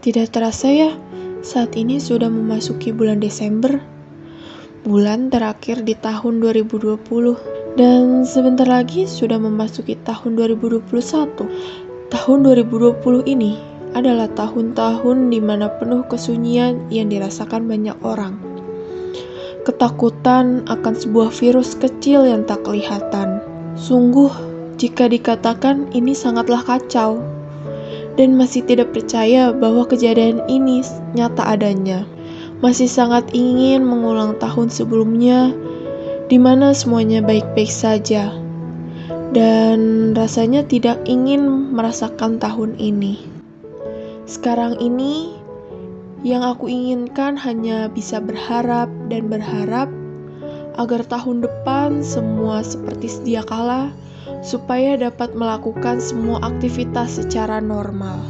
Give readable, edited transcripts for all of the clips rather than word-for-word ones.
Tidak terasa ya, saat ini sudah memasuki bulan Desember, bulan terakhir di tahun 2020. Dan sebentar lagi sudah memasuki tahun 2021. Tahun 2020 ini adalah tahun-tahun di mana penuh kesunyian yang dirasakan banyak orang. Ketakutan akan sebuah virus kecil yang tak kelihatan. Sungguh, jika dikatakan ini sangatlah kacau. Dan masih tidak percaya bahwa kejadian ini nyata adanya. Masih sangat ingin mengulang tahun sebelumnya, di mana semuanya baik-baik saja. Dan rasanya tidak ingin merasakan tahun ini. Sekarang ini, yang aku inginkan hanya bisa berharap dan berharap agar tahun depan semua seperti sedia kala, supaya dapat melakukan semua aktivitas secara normal.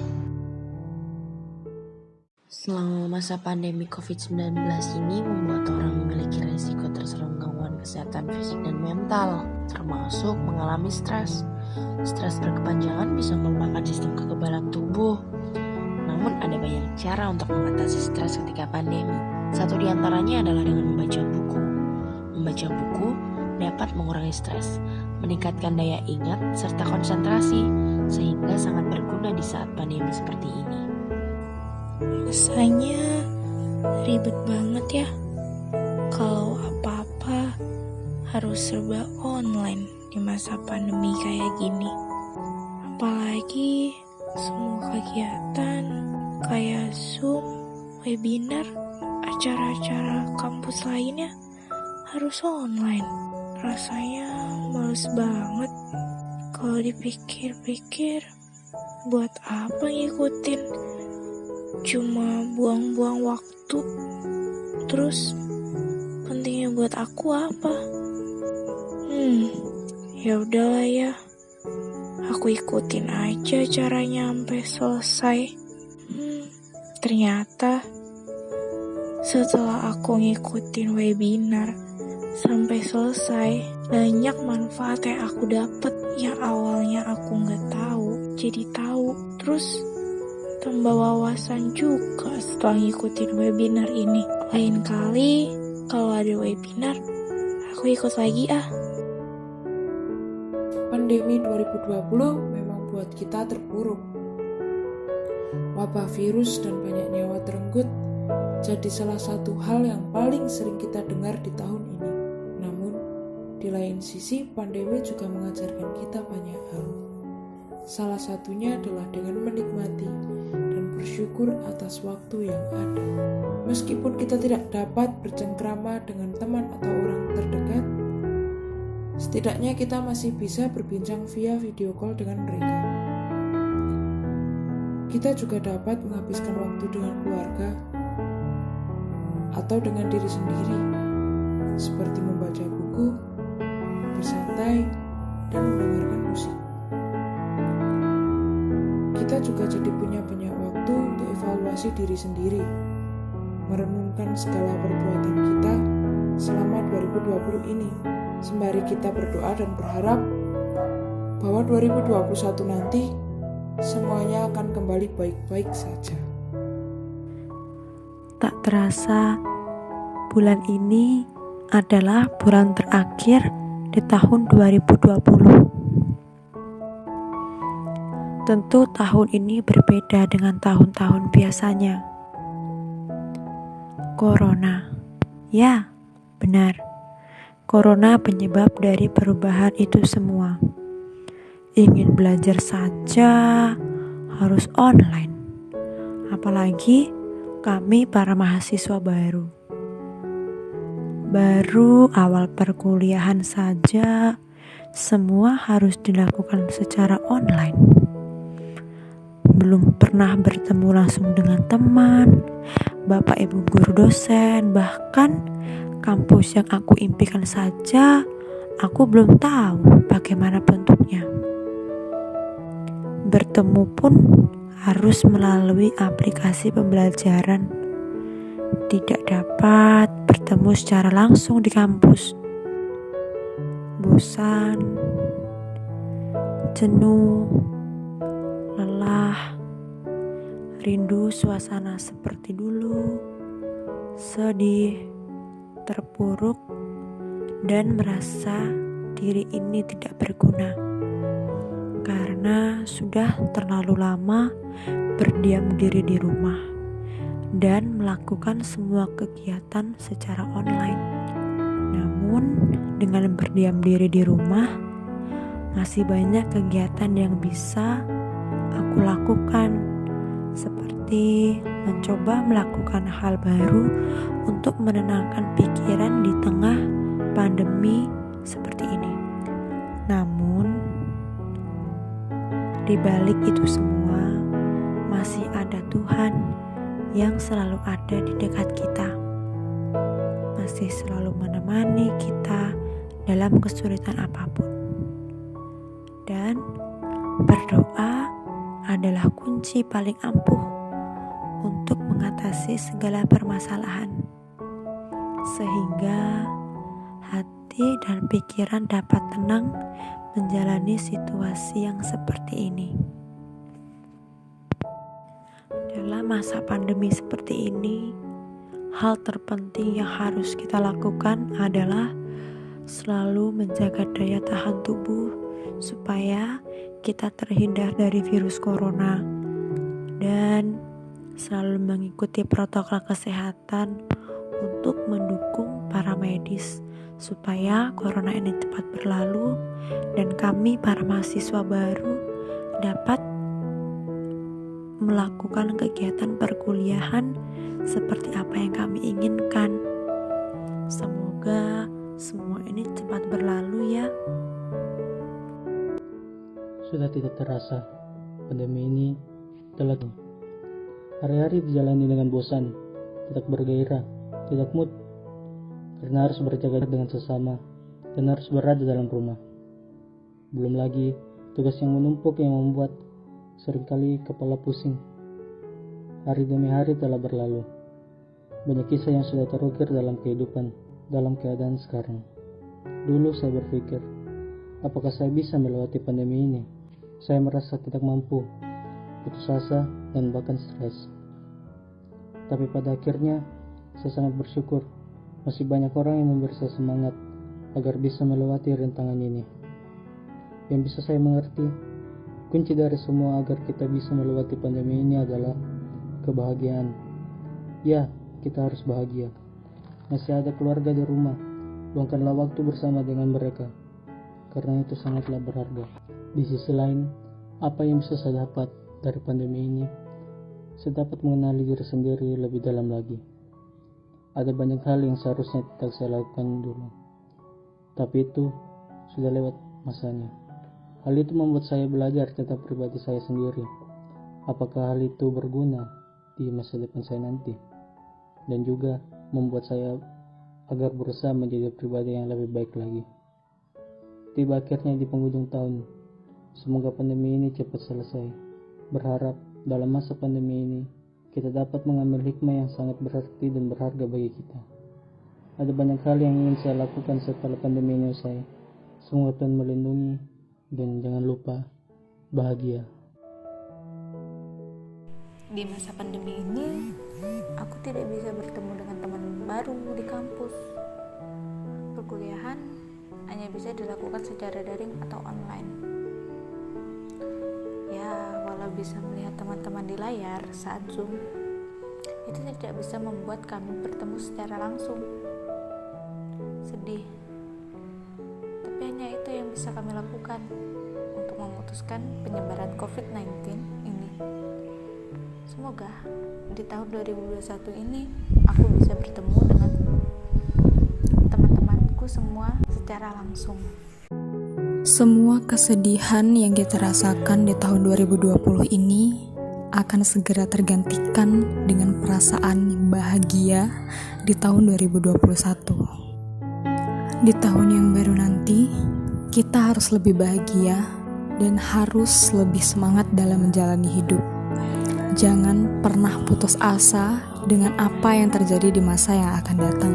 Selama masa pandemi COVID-19 ini membuat orang memiliki resiko terserang gangguan kesehatan fisik dan mental, termasuk mengalami stres. Stres berkepanjangan bisa melemahkan sistem kekebalan tubuh. Namun ada banyak cara untuk mengatasi stres ketika pandemi. Satu di antaranya adalah dengan membaca buku. Membaca buku dapat mengurangi stres, meningkatkan daya ingat, serta konsentrasi, sehingga sangat berguna di saat pandemi seperti ini. Rasanya ribet banget ya, kalau apa-apa harus serba online di masa pandemi kayak gini. Apalagi semua kegiatan kayak Zoom, webinar, acara-acara kampus lainnya harus online. Rasanya males banget. Kalau dipikir-pikir, buat apa ngikutin? Cuma buang-buang waktu. Terus pentingnya buat aku apa? Ya udahlah ya. Aku ikutin aja caranya sampai selesai. Ternyata setelah aku ngikutin webinar sampai selesai, banyak manfaat yang aku dapat yang awalnya aku nggak tahu, jadi tahu. Terus tambah wawasan juga setelah ngikutin webinar ini. Lain kali kalau ada webinar, aku ikut lagi ah. Pandemi 2020 memang buat kita terpuruk. Wabah virus dan banyak nyawa terenggut jadi salah satu hal yang paling sering kita dengar di tahun ini. Namun, di lain sisi pandemi juga mengajarkan kita banyak hal. Salah satunya adalah dengan menikmati dan bersyukur atas waktu yang ada. Meskipun kita tidak dapat bercengkrama dengan teman atau orang terdekat, setidaknya kita masih bisa berbincang via video call dengan mereka. Kita juga dapat menghabiskan waktu dengan keluarga atau dengan diri sendiri, seperti membaca buku, bersantai, dan mendengarkan musik. Kita juga jadi punya banyak waktu untuk evaluasi diri sendiri, merenungkan segala perbuatan kita selama 2020 ini, sembari kita berdoa dan berharap bahwa 2021 nanti semuanya akan kembali baik-baik saja. Tak terasa, bulan ini adalah bulan terakhir di tahun 2020. Tentu tahun ini berbeda dengan tahun-tahun biasanya. Corona. Ya, benar. Corona penyebab dari perubahan itu semua. Ingin belajar saja harus online. Apalagi kami para mahasiswa baru. Baru awal perkuliahan saja, semua harus dilakukan secara online. Belum pernah bertemu langsung dengan teman, bapak ibu guru dosen, bahkan kampus yang aku impikan saja, aku belum tahu bagaimana bentuknya. Bertemu pun harus melalui aplikasi pembelajaran. Tidak dapat bertemu secara langsung di kampus. Bosan, jenuh, lelah, rindu suasana seperti dulu, sedih, terpuruk, dan merasa diri ini tidak berguna karena sudah terlalu lama berdiam diri di rumah dan melakukan semua kegiatan secara online. Namun, dengan berdiam diri di rumah, masih banyak kegiatan yang bisa aku lakukan, seperti mencoba melakukan hal baru untuk menenangkan pikiran di tengah pandemi seperti ini. Namun, di balik itu semua, masih ada Tuhan yang selalu ada di dekat kita, masih selalu menemani kita dalam kesulitan apapun. Dan berdoa adalah kunci paling ampuh untuk mengatasi segala permasalahan, sehingga hati dan pikiran dapat tenang menjalani situasi yang seperti ini. Dalam masa pandemi seperti ini, hal terpenting yang harus kita lakukan adalah selalu menjaga daya tahan tubuh supaya kita terhindar dari virus corona, dan selalu mengikuti protokol kesehatan untuk mendukung para medis supaya corona ini cepat berlalu dan kami para mahasiswa baru dapat melakukan kegiatan perkuliahan seperti apa yang kami inginkan. Semoga semua ini cepat berlalu ya. Sudah tidak terasa, pandemi ini telah hari-hari dijalani dengan bosan, tidak bergairah, tidak mood, karena harus berjaga dengan sesama dan harus berada dalam rumah. Belum lagi tugas yang menumpuk yang membuat seringkali kepala pusing. Hari demi hari telah berlalu. Banyak kisah yang sudah terukir dalam kehidupan, dalam keadaan sekarang. Dulu saya berpikir, apakah saya bisa melewati pandemi ini? Saya merasa tidak mampu, putus asa, dan bahkan stres. Tapi pada akhirnya, saya sangat bersyukur masih banyak orang yang memberi saya semangat agar bisa melewati rintangan ini. Yang bisa saya mengerti, kunci dari semua agar kita bisa melewati pandemi ini adalah kebahagiaan. Ya, kita harus bahagia. Masih ada keluarga di rumah, luangkanlah waktu bersama dengan mereka, karena itu sangatlah berharga. Di sisi lain, apa yang bisa saya dapat dari pandemi ini? Saya dapat mengenali diri sendiri lebih dalam lagi. Ada banyak hal yang seharusnya tidak saya lakukan dulu, tapi itu sudah lewat masanya. Hal itu membuat saya belajar tentang pribadi saya sendiri. Apakah hal itu berguna di masa depan saya nanti? Dan juga membuat saya agar berusaha menjadi pribadi yang lebih baik lagi. Tiba akhirnya di penghujung tahun. Semoga pandemi ini cepat selesai. Berharap dalam masa pandemi ini kita dapat mengambil hikmah yang sangat berarti dan berharga bagi kita. Ada banyak hal yang ingin saya lakukan setelah pandemi ini usai. Semoga Tuhan melindungi, dan jangan lupa bahagia. Di masa pandemi ini, aku tidak bisa bertemu dengan teman baru di kampus. Perkuliahan hanya bisa dilakukan secara daring atau online. Ya, walau bisa melihat teman-teman di layar saat Zoom, itu tidak bisa membuat kami bertemu secara langsung. Sedih, tapi hanya itu yang bisa kami lakukan untuk memutuskan penyebaran COVID-19 ini. Semoga di tahun 2021 ini aku bisa bertemu dengan teman-temanku semua secara langsung. Semua kesedihan yang kita rasakan di tahun 2020 ini akan segera tergantikan dengan perasaan bahagia di tahun 2021. Di tahun yang baru nanti, kita harus lebih bahagia dan harus lebih semangat dalam menjalani hidup. Jangan pernah putus asa dengan apa yang terjadi di masa yang akan datang.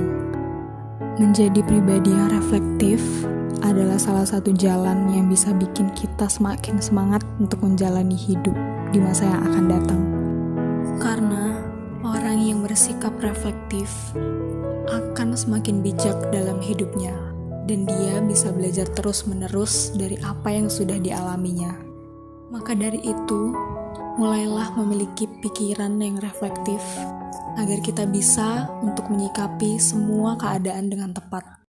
Menjadi pribadi yang reflektif adalah salah satu jalan yang bisa bikin kita semakin semangat untuk menjalani hidup di masa yang akan datang. Karena orang yang bersikap reflektif akan semakin bijak dalam hidupnya, dan dia bisa belajar terus-menerus dari apa yang sudah dialaminya. Maka dari itu, mulailah memiliki pikiran yang reflektif agar kita bisa untuk menyikapi semua keadaan dengan tepat.